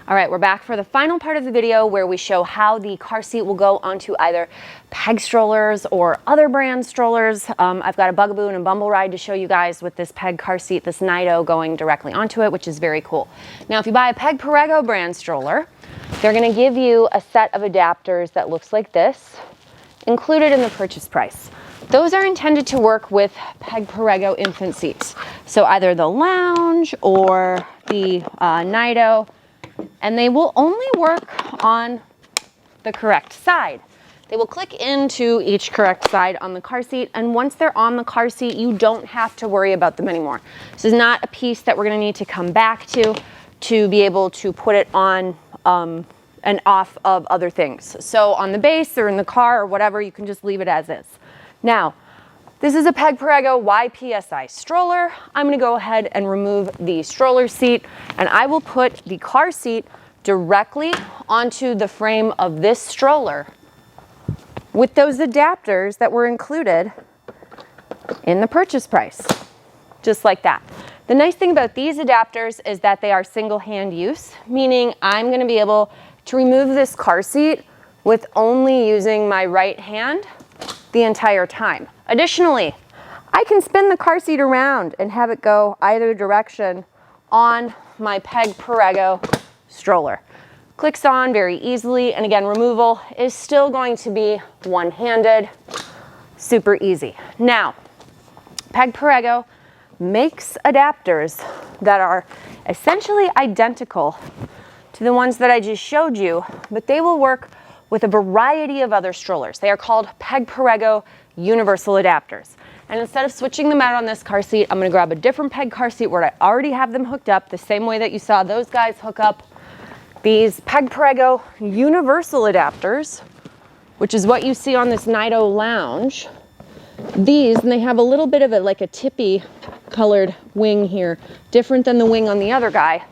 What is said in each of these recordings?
All right, we're back for the final part of the video where we show how the car seat will go onto either Peg strollers or other brand strollers. I've got a Bugaboo and a Bumbleride to show you guys with this Peg car seat, this Nido going directly onto it, which is very cool. Now, if you buy a Perego brand stroller, they're gonna give you a set of adapters that looks like this, included in the purchase price. Those are intended to work with Perego infant seats. So either the lounge or the Nido, and they will only work on the correct side. They will click into each correct side on the car seat, and once they're on the car seat, you don't have to worry about them anymore. This is not a piece that we're gonna need to come back to be able to put it on and off of other things. So on the base or in the car or whatever, you can just leave it as is. Now, this is a Perego YPSI stroller. I'm gonna go ahead and remove the stroller seat, and I will put the car seat directly onto the frame of this stroller with those adapters that were included in the purchase price, just like that. The nice thing about these adapters is that they are single hand use, meaning I'm gonna be able to remove this car seat with only using my right hand the entire time. Additionally, I can spin the car seat around and have it go either direction on my Perego stroller. Clicks on very easily, and again, removal is still going to be one-handed, super easy. Now, Perego makes adapters that are essentially identical to the ones that I just showed you, but they will work with a variety of other strollers. They are called Perego universal adapters. And instead of switching them out on this car seat, I'm gonna grab a different Peg car seat where I already have them hooked up the same way that you saw those guys hook up these Perego universal adapters, which is what you see on this Nido lounge. These, and they have a little bit of it like a tippy colored wing here, different than the wing on the other guy.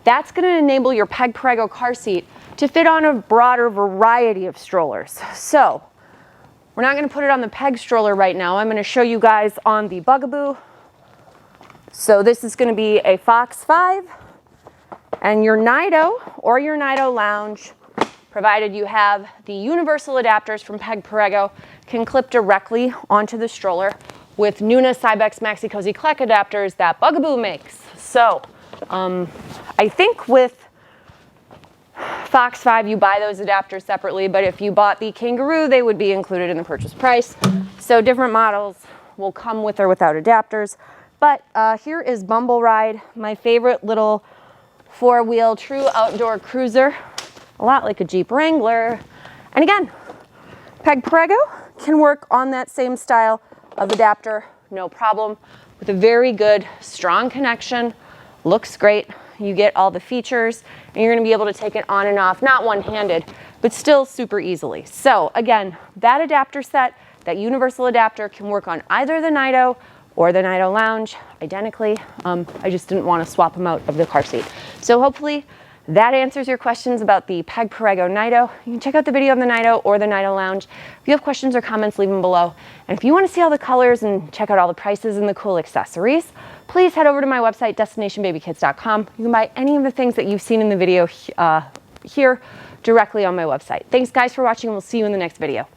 That's gonna enable your Perego car seat to fit on a broader variety of strollers. So we're not gonna put it on the Peg stroller right now. I'm gonna show you guys on the Bugaboo. So this is gonna be a Fox 5, and your Nido or your Nido lounge, provided you have the universal adapters from Perego, can clip directly onto the stroller with Nuna Cybex Maxi Cozy Kleck adapters that Bugaboo makes. So I think with Fox 5, you buy those adapters separately, but if you bought the Kangaroo, they would be included in the purchase price. So different models will come with or without adapters. But here is Bumbleride, my favorite little four-wheel true outdoor cruiser, a lot like a Jeep Wrangler. And again, Perego can work on that same style of adapter, no problem, with a very good, strong connection. Looks great. You get all the features, and you're gonna be able to take it on and off, not one-handed, but still super easily. So again, that adapter set, that universal adapter, can work on either the Nido or the Nido lounge identically. I just didn't want to swap them out of the car seat. So hopefully that answers your questions about the Perego Nido. You can check out the video of the Nido or the Nido lounge. If you have questions or comments, leave them below. And if you want to see all the colors and check out all the prices and the cool accessories, please head over to my website, destinationbabykids.com. You can buy any of the things that you've seen in the video here directly on my website. Thanks guys for watching, and we'll see you in the next video.